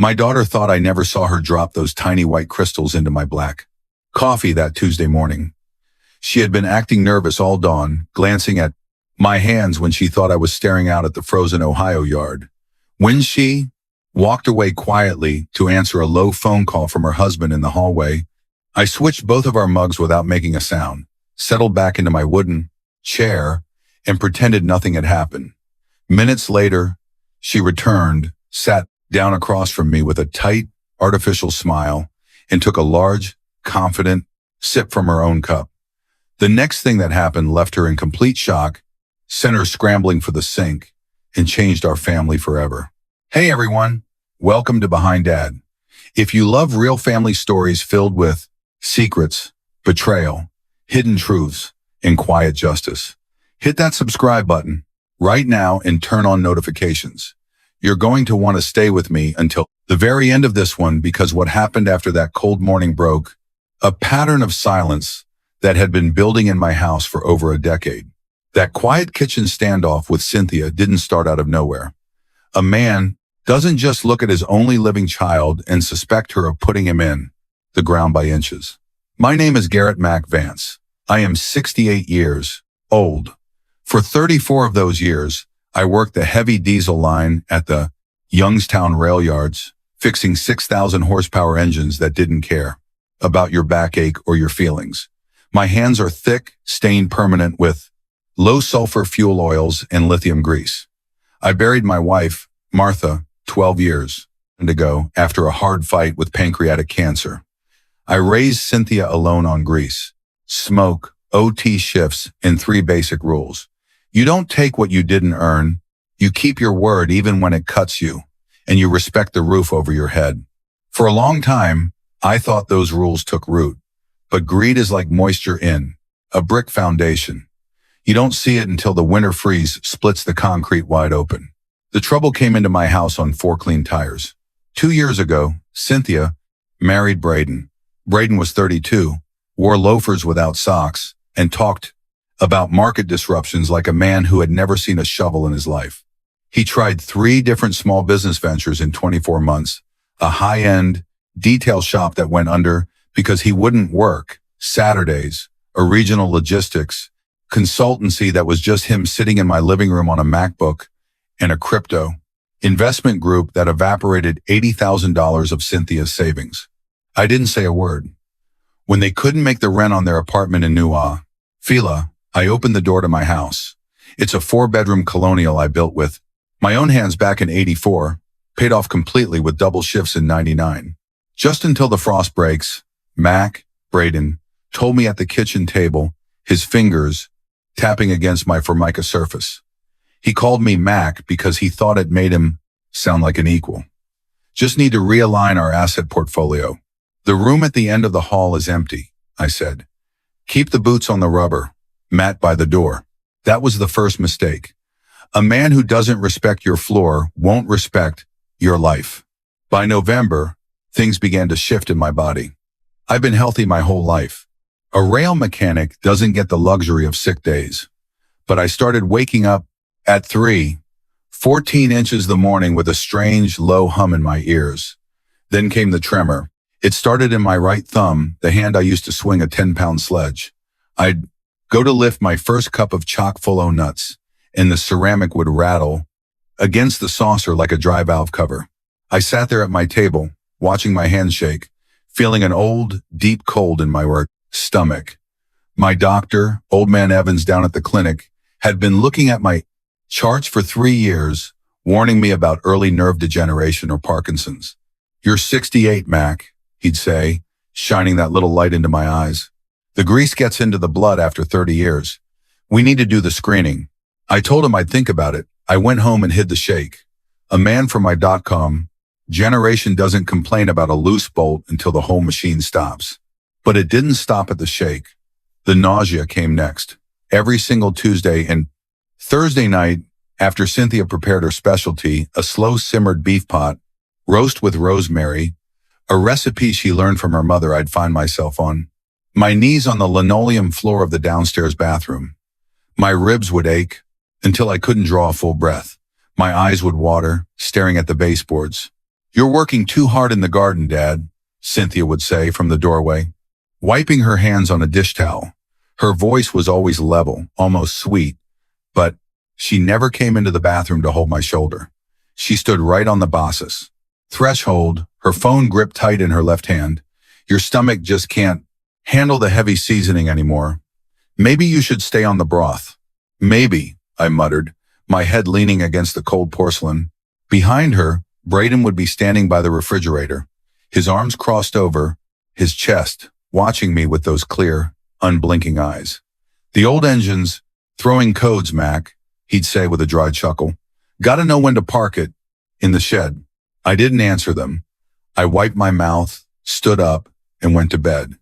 My daughter thought I never saw her drop those tiny white crystals into my black coffee that Tuesday morning. She had been acting nervous all dawn, glancing at my hands when she thought I was staring out at the frozen Ohio yard. When she walked away quietly to answer a low phone call from her husband in the hallway, I switched both of our mugs without making a sound, settled back into my wooden chair, and pretended nothing had happened. Minutes later, she returned, sat down across from me with a tight, artificial smile, and took a large, confident sip from her own cup. The next thing that happened left her in complete shock, sent her scrambling for the sink, and changed our family forever. Hey everyone, welcome to Behind Dad. If you love real family stories filled with secrets, betrayal, hidden truths, and quiet justice, hit that subscribe button right now and turn on notifications. You're going to want to stay with me until the very end of this one, because what happened after that cold morning broke a pattern of silence that had been building in my house for over a decade. That quiet kitchen standoff with Cynthia didn't start out of nowhere. A man doesn't just look at his only living child and suspect her of putting him in the ground by inches. My name is Garrett Mac Vance. I am 68 years old. For 34 of those years, I worked the heavy diesel line at the Youngstown rail yards, fixing 6,000 horsepower engines that didn't care about your backache or your feelings. My hands are thick, stained permanent with low sulfur fuel oils and lithium grease. I buried my wife, Martha, 12 years ago after a hard fight with pancreatic cancer. I raised Cynthia alone on grease, smoke, OT shifts, and 3 basic rules. You don't take what you didn't earn. You keep your word even when it cuts you, and you respect the roof over your head. For a long time, I thought those rules took root, but greed is like moisture in a brick foundation. You don't see it until the winter freeze splits the concrete wide open. The trouble came into my house on 4 clean tires. 2 years ago, Cynthia married Braden. Braden was 32, wore loafers without socks, and talked about market disruptions like a man who had never seen a shovel in his life. He tried 3 different small business ventures in 24 months, a high-end detail shop that went under because he wouldn't work Saturdays, a regional logistics consultancy that was just him sitting in my living room on a MacBook, and a crypto investment group that evaporated $80,000 of Cynthia's savings. I didn't say a word. When they couldn't make the rent on their apartment in New Fila, I opened the door to my house. It's a 4-bedroom colonial I built with my own hands back in '84, paid off completely with double shifts in '99. Just until the frost breaks, Braden, told me at the kitchen table, his fingers tapping against my Formica surface. He called me Mac because he thought it made him sound like an equal. Just need to realign our asset portfolio. The room at the end of the hall is empty, I said. Keep the boots on the rubber, mat by the door. That was the first mistake. A man who doesn't respect your floor won't respect your life. By November, things began to shift in my body. I've been healthy my whole life. A rail mechanic doesn't get the luxury of sick days. But I started waking up at 3:14 inches the morning with a strange low hum in my ears. Then came the tremor. It started in my right thumb, the hand I used to swing a 10-pound sledge. I'd go to lift my first cup of chock-full o' nuts, and the ceramic would rattle against the saucer like a dry valve cover. I sat there at my table, watching my hands shake, feeling an old, deep cold in my work stomach. My doctor, Old Man Evans down at the clinic, had been looking at my charts for 3 years, warning me about early nerve degeneration or Parkinson's. You're 68, Mac, he'd say, shining that little light into my eyes. The grease gets into the blood after 30 years. We need to do the screening. I told him I'd think about it. I went home and hid the shake. A man from my .com generation doesn't complain about a loose bolt until the whole machine stops. But it didn't stop at the shake. The nausea came next. Every single Tuesday and Thursday night, after Cynthia prepared her specialty, a slow-simmered beef pot, roast with rosemary, a recipe she learned from her mother, I'd find myself on my knees on the linoleum floor of the downstairs bathroom. My ribs would ache until I couldn't draw a full breath. My eyes would water, staring at the baseboards. "You're working too hard in the garden, Dad," Cynthia would say from the doorway, wiping her hands on a dish towel. Her voice was always level, almost sweet, but she never came into the bathroom to hold my shoulder. She stood right on the boss's threshold, her phone gripped tight in her left hand. "Your stomach just can't handle the heavy seasoning anymore. Maybe you should stay on the broth." "Maybe," I muttered, my head leaning against the cold porcelain. Behind her, Braden would be standing by the refrigerator, his arms crossed over his chest, watching me with those clear, unblinking eyes. "The old engine's throwing codes, Mac," he'd say with a dry chuckle. "Gotta know when to park it in the shed." I didn't answer them. I wiped my mouth, stood up, and went to bed.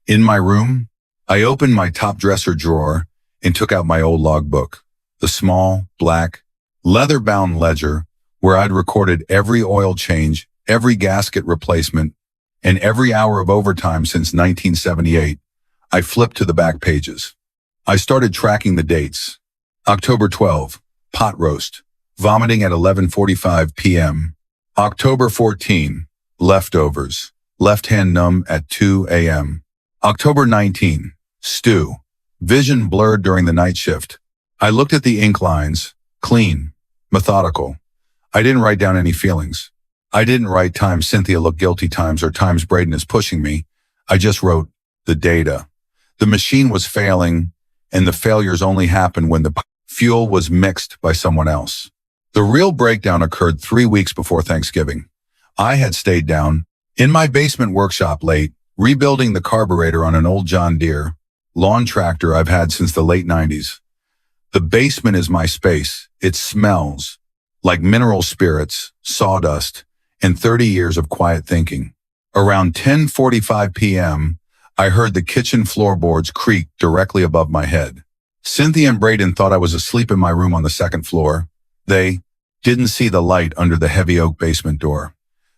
In my room, I opened my top dresser drawer and took out my old logbook, the small, black, leather-bound ledger where I'd recorded every oil change, every gasket replacement, and every hour of overtime since 1978. I flipped to the back pages. I started tracking the dates. October 12, pot roast, vomiting at 11:45 p.m. October 14, leftovers, left hand numb at 2 a.m. October 19, stew, vision blurred during the night shift. I looked at the ink lines, clean, methodical. I didn't write down any feelings. I didn't write times Cynthia looked guilty times or times Braden is pushing me. I just wrote the data. The machine was failing, and the failures only happened when the fuel was mixed by someone else. The real breakdown occurred 3 weeks before Thanksgiving. I had stayed down in my basement workshop late, rebuilding the carburetor on an old John Deere lawn tractor I've had since the late 90s. The basement is my space. It smells like mineral spirits, sawdust, and 30 years of quiet thinking. Around 10:45 p.m., I heard the kitchen floorboards creak directly above my head. Cynthia and Braden thought I was asleep in my room on the second floor. They didn't see the light under the heavy oak basement door.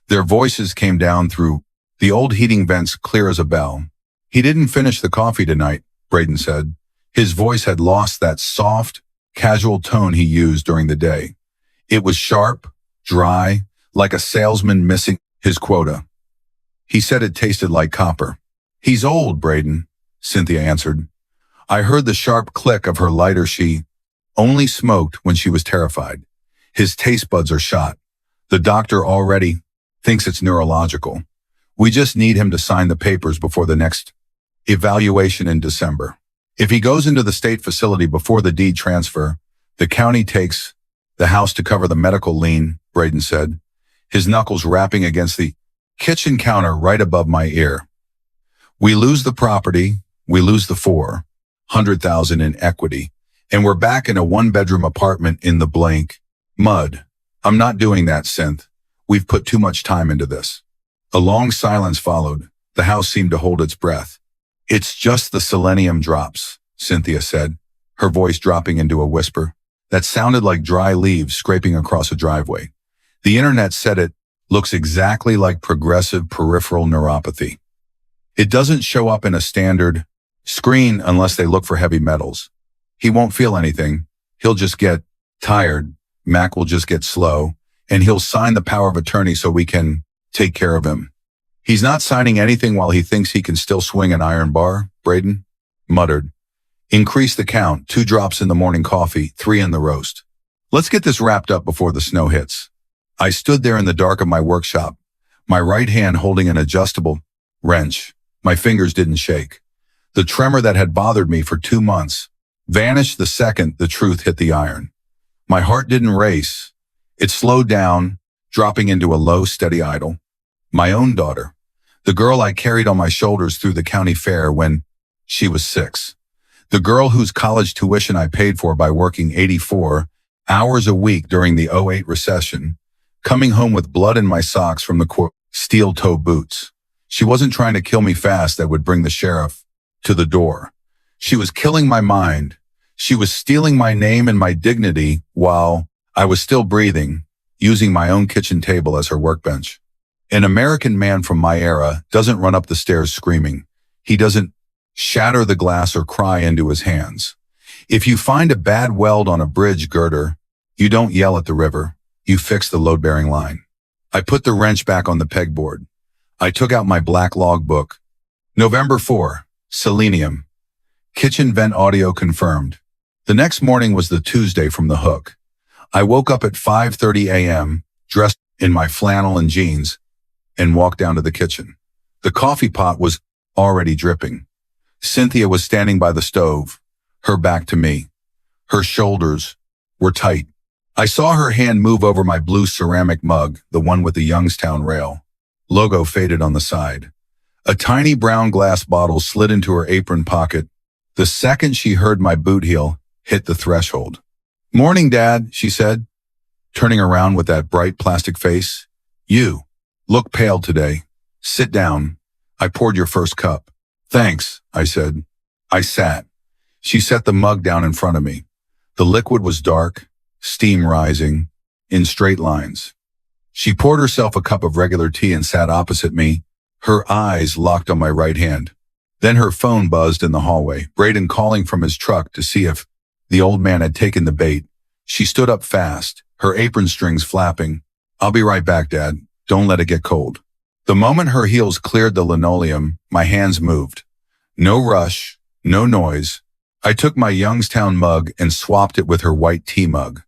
Their voices came down through the old heating vents clear as a bell. "He didn't finish the coffee tonight," Braden said. His voice had lost that soft, casual tone he used during the day. It was sharp, dry, like a salesman missing his quota. "He said it tasted like copper." "He's old, Braden," Cynthia answered. I heard the sharp click of her lighter. She only smoked when she was terrified. "His taste buds are shot. The doctor already thinks it's neurological. We just need him to sign the papers before the next evaluation in December. If he goes into the state facility before the deed transfer, the county takes the house to cover the medical lien," Braden said, his knuckles rapping against the kitchen counter right above my ear. "We lose the property, we lose the $400,000 in equity, and we're back in a one-bedroom apartment in the blank mud. I'm not doing that, Synth. We've put too much time into this." A long silence followed. The house seemed to hold its breath. "It's just the selenium drops," Cynthia said, her voice dropping into a whisper that sounded like dry leaves scraping across a driveway. "The internet said it looks exactly like progressive peripheral neuropathy. It doesn't show up in a standard screen unless they look for heavy metals. He won't feel anything. He'll just get tired. Mac will just get slow, and he'll sign the power of attorney so we can take care of him." "He's not signing anything while he thinks he can still swing an iron bar," Braden muttered. "Increase the count, 2 drops in the morning coffee, 3 in the roast. Let's get this wrapped up before the snow hits." I stood there in the dark of my workshop, my right hand holding an adjustable wrench. My fingers didn't shake. The tremor that had bothered me for 2 months vanished the second the truth hit the iron. My heart didn't race. It slowed down, dropping into a low, steady idle. My own daughter, the girl I carried on my shoulders through the county fair when she was 6. The girl whose college tuition I paid for by working 84 hours a week during the '08 recession, coming home with blood in my socks from the steel-toe boots. She wasn't trying to kill me fast that would bring the sheriff to the door. She was killing my mind. She was stealing my name and my dignity while I was still breathing, using my own kitchen table as her workbench. An American man from my era doesn't run up the stairs screaming. He doesn't shatter the glass or cry into his hands. If you find a bad weld on a bridge girder, you don't yell at the river. You fix the load-bearing line. I put the wrench back on the pegboard. I took out my black logbook. November 4, selenium. Kitchen vent audio confirmed. The next morning was the Tuesday from the hook. I woke up at 5:30 a.m., dressed in my flannel and jeans, and walked down to the kitchen. The coffee pot was already dripping. Cynthia was standing by the stove, her back to me. Her shoulders were tight. I saw her hand move over my blue ceramic mug, the one with the Youngstown rail. Logo faded on the side. A tiny brown glass bottle slid into her apron pocket the second she heard my boot heel hit the threshold. "Morning, Dad," she said, turning around with that bright plastic face. "You look pale today. Sit down. I poured your first cup." "Thanks," I said. I sat. She set the mug down in front of me. The liquid was dark, steam rising, in straight lines. She poured herself a cup of regular tea and sat opposite me, her eyes locked on my right hand. Then her phone buzzed in the hallway, Braden calling from his truck to see if the old man had taken the bait. She stood up fast, her apron strings flapping. "I'll be right back, Dad. Don't let it get cold." The moment her heels cleared the linoleum, my hands moved. No rush, no noise. I took my Youngstown mug and swapped it with her white tea mug.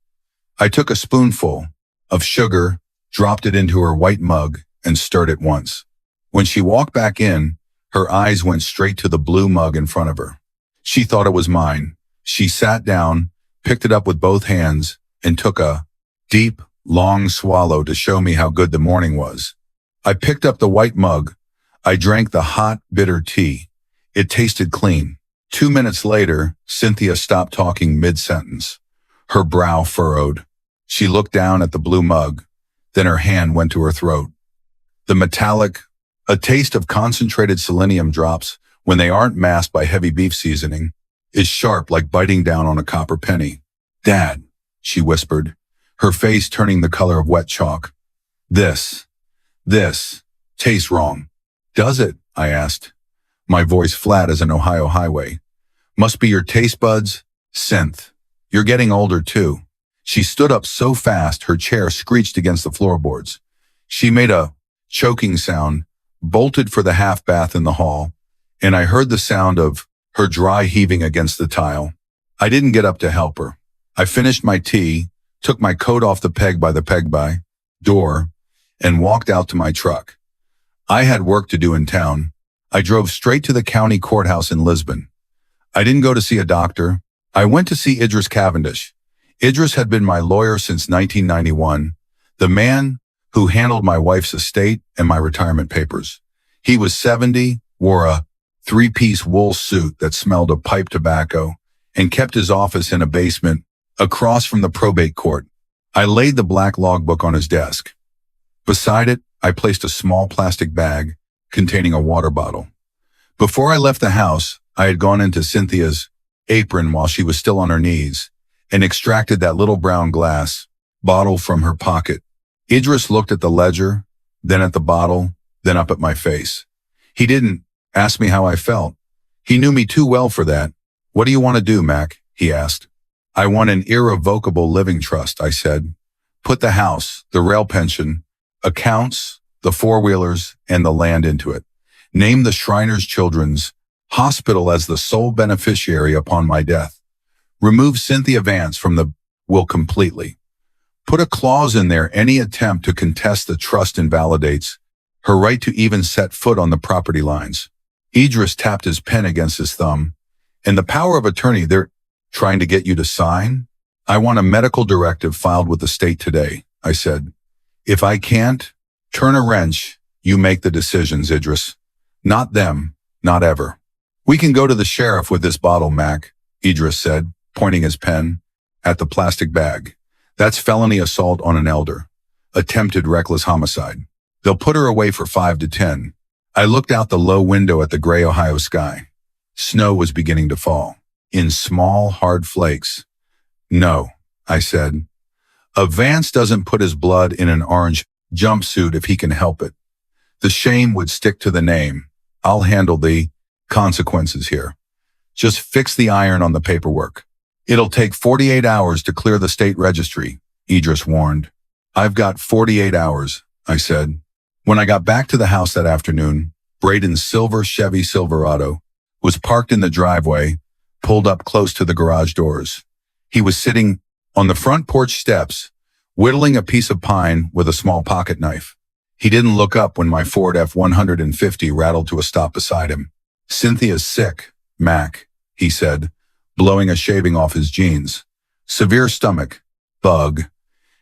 I took a spoonful of sugar, dropped it into her white mug, and stirred it once. When she walked back in, her eyes went straight to the blue mug in front of her. She thought it was mine. She sat down, picked it up with both hands, and took a deep, long swallow to show me how good the morning was. I picked up the white mug. I drank the hot, bitter tea. It tasted clean. 2 minutes later, Cynthia stopped talking mid-sentence. Her brow furrowed. She looked down at the blue mug. Then her hand went to her throat. The metallic, a taste of concentrated selenium drops, when they aren't masked by heavy beef seasoning, is sharp like biting down on a copper penny. "Dad," she whispered, her face turning the color of wet chalk. This tastes wrong." "Does it?" I asked, my voice flat as an Ohio highway. "Must be your taste buds, Synth. You're getting older too." She stood up so fast her chair screeched against the floorboards. She made a choking sound, bolted for the half bath in the hall, and I heard the sound of her dry heaving against the tile. I didn't get up to help her. I finished my tea, took my coat off the peg by door, and walked out to my truck. I had work to do in town. I drove straight to the county courthouse in Lisbon. I didn't go to see a doctor. I went to see Idris Cavendish. Idris had been my lawyer since 1991, the man who handled my wife's estate and my retirement papers. He was 70, wore a 3-piece wool suit that smelled of pipe tobacco, and kept his office in a basement across from the probate court. I laid the black logbook on his desk. Beside it, I placed a small plastic bag containing a water bottle. Before I left the house, I had gone into Cynthia's apron while she was still on her knees and extracted that little brown glass bottle from her pocket. Idris looked at the ledger, then at the bottle, then up at my face. He didn't ask me how I felt. He knew me too well for that. "What do you want to do, Mac?" he asked. "I want an irrevocable living trust," I said. "Put the house, the rail pension, accounts, the four-wheelers, and the land into it. Name the Shriners Children's Hospital as the sole beneficiary upon my death. Remove Cynthia Vance from the will completely. Put a clause in there any attempt to contest the trust invalidates her right to even set foot on the property lines." Idris tapped his pen against his thumb. "And the power of attorney they're trying to get you to sign? I want a medical directive filed with the state today," I said. "If I can't turn a wrench, you make the decisions, Idris. Not them, not ever." "We can go to the sheriff with this bottle, Mac," Idris said, pointing his pen at the plastic bag. "That's felony assault on an elder. Attempted reckless homicide. They'll put her away for 5 to 10. I looked out the low window at the gray Ohio sky. Snow was beginning to fall, in small, hard flakes. "No," I said. "A Vance doesn't put his blood in an orange jumpsuit if he can help it. The shame would stick to the name. I'll handle the consequences here. Just fix the iron on the paperwork." "It'll take 48 hours to clear the state registry," Idris warned. "I've got 48 hours," I said. When I got back to the house that afternoon, Braden's silver Chevy Silverado was parked in the driveway, pulled up close to the garage doors. He was sitting on the front porch steps, whittling a piece of pine with a small pocket knife. He didn't look up when my Ford F-150 rattled to a stop beside him. "Cynthia's sick, Mac," he said, blowing a shaving off his jeans. "Severe stomach bug.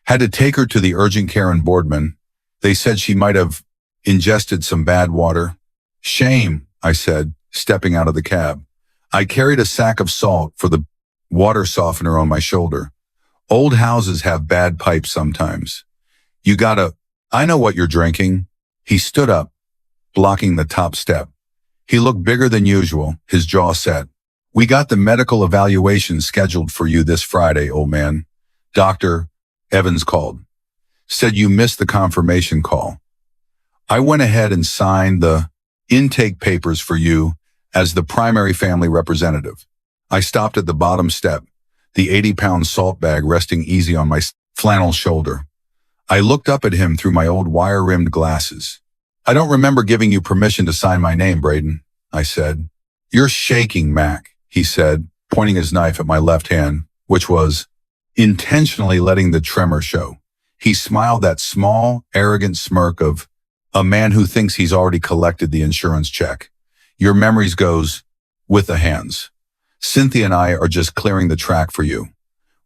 Had to take her to the urgent care in Boardman. They said she might have ingested some bad water." "Shame," I said, stepping out of the cab. I carried a sack of salt for the water softener on my shoulder. Old houses have bad pipes sometimes. I know what you're drinking." He stood up, blocking the top step. He looked bigger than usual, his jaw set. "We got the medical evaluation scheduled for you this Friday, old man. Dr. Evans called. Said you missed the confirmation call. I went ahead and signed the intake papers for you as the primary family representative." I stopped at the bottom step, the 80-pound salt bag resting easy on my flannel shoulder. I looked up at him through my old wire-rimmed glasses. "I don't remember giving you permission to sign my name, Braden," I said. "You're shaking, Mac," he said, pointing his knife at my left hand, which was intentionally letting the tremor show. He smiled that small, arrogant smirk of a man who thinks he's already collected the insurance check. "Your memories goes with the hands. Cynthia and I are just clearing the track for you.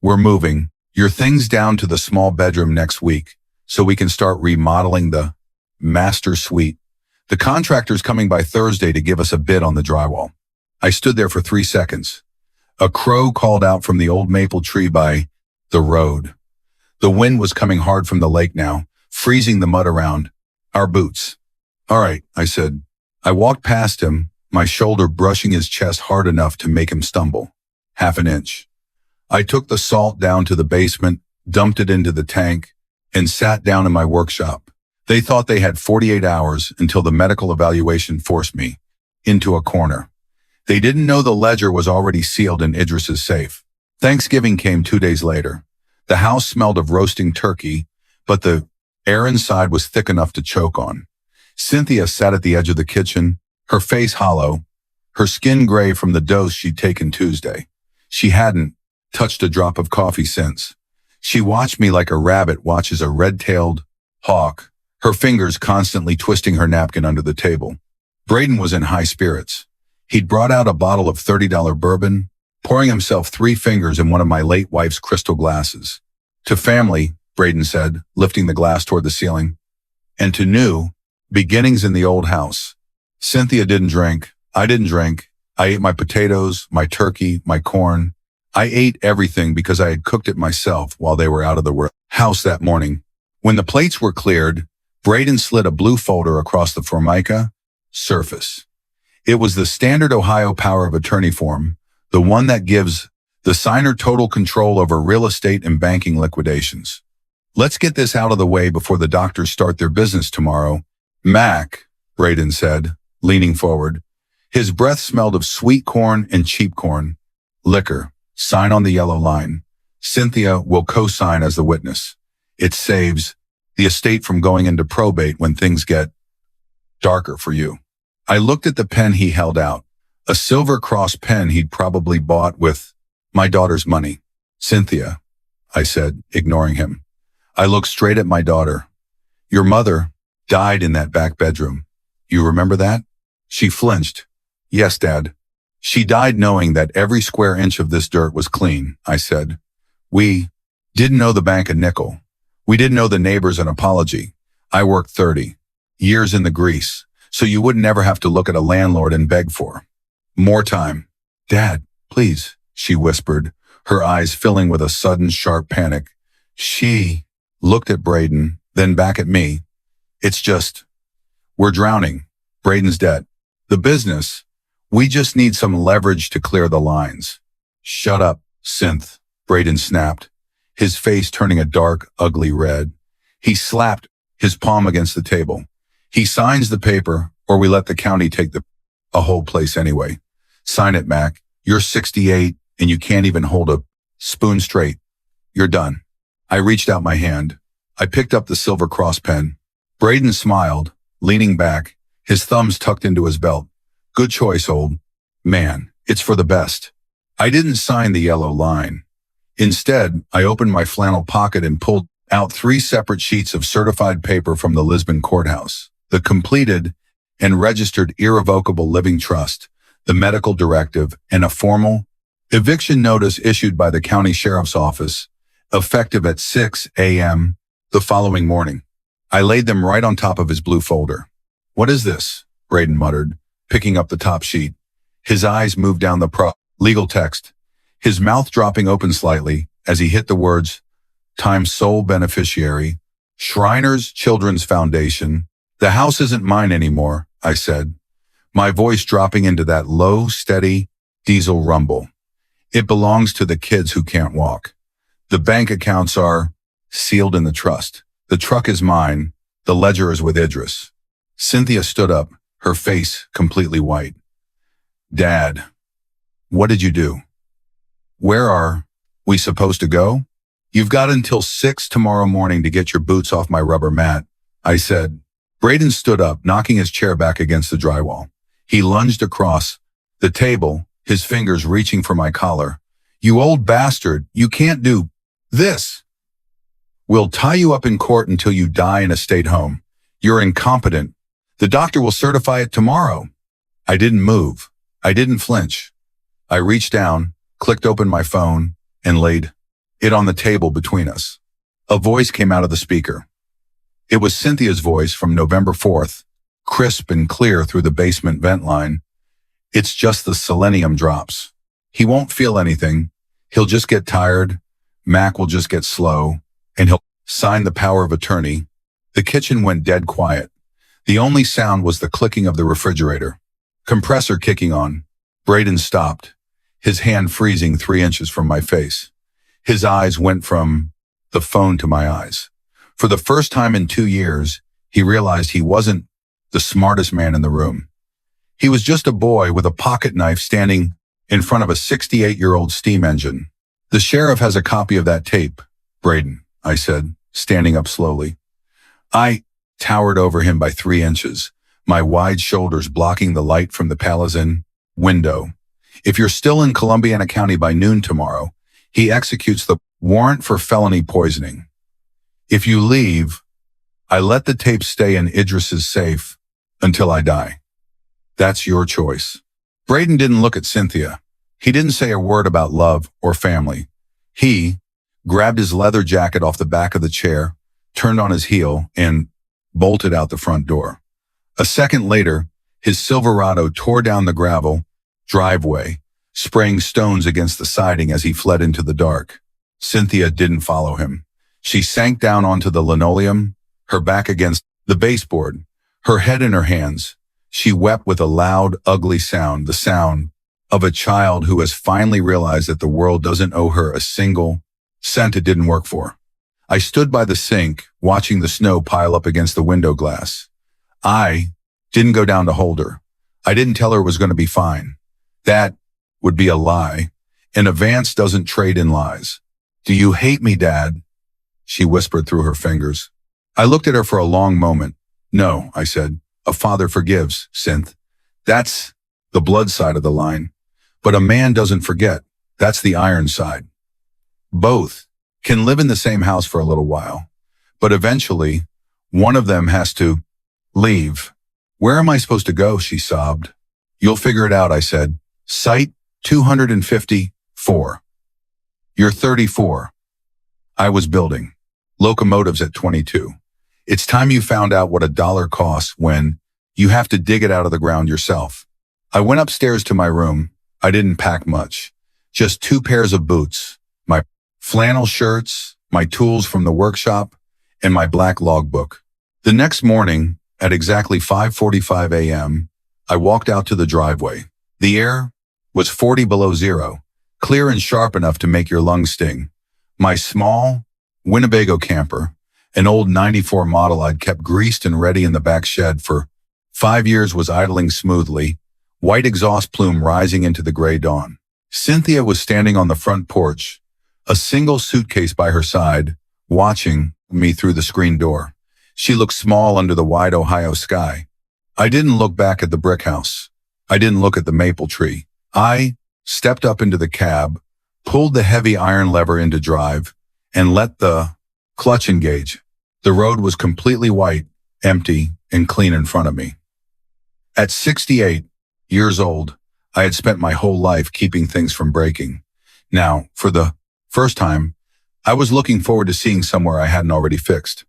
We're moving your things down to the small bedroom next week so we can start remodeling the master suite. The contractor's coming by Thursday to give us a bid on the drywall." I stood there for 3 seconds. A crow called out from the old maple tree by the road. The wind was coming hard from the lake now, freezing the mud around our boots. "All right," I said. I walked past him, my shoulder brushing his chest hard enough to make him stumble. Half an inch. I took the salt down to the basement, dumped it into the tank, and sat down in my workshop. They thought they had 48 hours until the medical evaluation forced me into a corner. They didn't know the ledger was already sealed in Idris's safe. Thanksgiving came 2 days later. The house smelled of roasting turkey, but the air inside was thick enough to choke on. Cynthia sat at the edge of the kitchen, her face hollow, her skin gray from the dose she'd taken Tuesday. She hadn't touched a drop of coffee since. She watched me like a rabbit watches a red-tailed hawk, her fingers constantly twisting her napkin under the table. Braden was in high spirits. He'd brought out a bottle of $30 bourbon, pouring himself 3 fingers in one of my late wife's crystal glasses. "To family," Braden said, lifting the glass toward the ceiling, "and to new beginnings in the old house." Cynthia didn't drink. I didn't drink. I ate my potatoes, my turkey, my corn. I ate everything because I had cooked it myself while they were out of the house that morning. When the plates were cleared, Braden slid a blue folder across the Formica surface. It was the standard Ohio power of attorney form, the one that gives the signer total control over real estate and banking liquidations. "Let's get this out of the way before the doctors start their business tomorrow." "Mac," Braden said, leaning forward. His breath smelled of sweet corn and cheap corn. "Liquor. Sign on the yellow line. Cynthia will co-sign as the witness. It saves the estate from going into probate when things get darker for you." I looked at the pen he held out, a silver cross pen he'd probably bought with my daughter's money. "Cynthia," I said, ignoring him. I looked straight at my daughter. "Your mother died in that back bedroom. You remember that?" She flinched. "Yes, Dad." "She died knowing that every square inch of this dirt was clean," I said. "We didn't know the bank a nickel. We didn't know the neighbors an apology. I worked 30 years in the grease, so you would never have to look at a landlord and beg for more time." "Dad, please," she whispered, her eyes filling with a sudden sharp panic. She looked at Braden, then back at me. "It's just, we're drowning. Braden's dead. The business, we just need some leverage to clear the lines." "Shut up, Synth," Braden snapped, his face turning a dark, ugly red. He slapped his palm against the table. "He signs the paper, or we let the county take a whole place anyway. Sign it, Mac. You're 68, and you can't even hold a spoon straight. You're done." I reached out my hand. I picked up the silver cross pen. Braden smiled, leaning back, his thumbs tucked into his belt. Good choice, old man. It's for the best. I didn't sign the yellow line. Instead, I opened my flannel pocket and pulled out 3 separate sheets of certified paper from the Lisbon courthouse. The completed and registered irrevocable living trust, the medical directive, and a formal eviction notice issued by the county sheriff's office, effective at 6 a.m. the following morning. I laid them right on top of his blue folder. What is this? Braden muttered, picking up the top sheet. His eyes moved down the legal text, his mouth dropping open slightly as he hit the words, Times sole beneficiary, Shriners Children's Foundation. The house isn't mine anymore, I said, my voice dropping into that low, steady diesel rumble. It belongs to the kids who can't walk. The bank accounts are sealed in the trust. The truck is mine. The ledger is with Idris. Cynthia stood up, her face completely white. Dad, what did you do? Where are we supposed to go? You've got until 6 tomorrow morning to get your boots off my rubber mat, I said. Braden stood up, knocking his chair back against the drywall. He lunged across the table, his fingers reaching for my collar. You old bastard, you can't do this. We'll tie you up in court until you die in a state home. You're incompetent. The doctor will certify it tomorrow. I didn't move. I didn't flinch. I reached down, clicked open my phone, and laid it on the table between us. A voice came out of the speaker. It was Cynthia's voice from November 4th, crisp and clear through the basement vent line. It's just the selenium drops. He won't feel anything. He'll just get tired. Mac will just get slow, and he'll sign the power of attorney. The kitchen went dead quiet. The only sound was the clicking of the refrigerator. Compressor kicking on. Braden stopped, his hand freezing 3 inches from my face. His eyes went from the phone to my eyes. For the first time in 2 years, he realized he wasn't the smartest man in the room. He was just a boy with a pocket knife standing in front of a 68-year-old steam engine. The sheriff has a copy of that tape, Braden, I said, standing up slowly. I towered over him by 3 inches, my wide shoulders blocking the light from the Palazzo window. If you're still in Columbiana County by noon tomorrow, he executes the warrant for felony poisoning. If you leave, I let the tape stay in Idris's safe until I die. That's your choice. Braden didn't look at Cynthia. He didn't say a word about love or family. He grabbed his leather jacket off the back of the chair, turned on his heel, and bolted out the front door. A second later, his Silverado tore down the gravel driveway, spraying stones against the siding as he fled into the dark. Cynthia didn't follow him. She sank down onto the linoleum, her back against the baseboard, her head in her hands. She wept with a loud, ugly sound, the sound of a child who has finally realized that the world doesn't owe her a single cent it didn't work for. I stood by the sink, watching the snow pile up against the window glass. I didn't go down to hold her. I didn't tell her it was going to be fine. That would be a lie, and a Vance doesn't trade in lies. Do you hate me, Dad? She whispered through her fingers. I looked at her for a long moment. No, I said. A father forgives, Synth. That's the blood side of the line. But a man doesn't forget. That's the iron side. Both can live in the same house for a little while, but eventually, one of them has to leave. Where am I supposed to go? She sobbed. You'll figure it out, I said. Site 254. You're 34. I was building locomotives at 22. It's time you found out what $1 costs when you have to dig it out of the ground yourself. I went upstairs to my room. I didn't pack much. Just 2 pairs of boots, my flannel shirts, my tools from the workshop, and my black logbook. The next morning, at exactly 5:45 a.m., I walked out to the driveway. The air was 40 below zero, clear and sharp enough to make your lungs sting. My small Winnebago camper, an old 94 model I'd kept greased and ready in the back shed for 5 years, was idling smoothly, white exhaust plume rising into the gray dawn. Cynthia was standing on the front porch, a single suitcase by her side, watching me through the screen door. She looked small under the wide Ohio sky. I didn't look back at the brick house. I didn't look at the maple tree. I stepped up into the cab, pulled the heavy iron lever into drive, and let the clutch engage. The road was completely white, empty, and clean in front of me. At 68 years old, I had spent my whole life keeping things from breaking. Now, for the first time, I was looking forward to seeing somewhere I hadn't already fixed.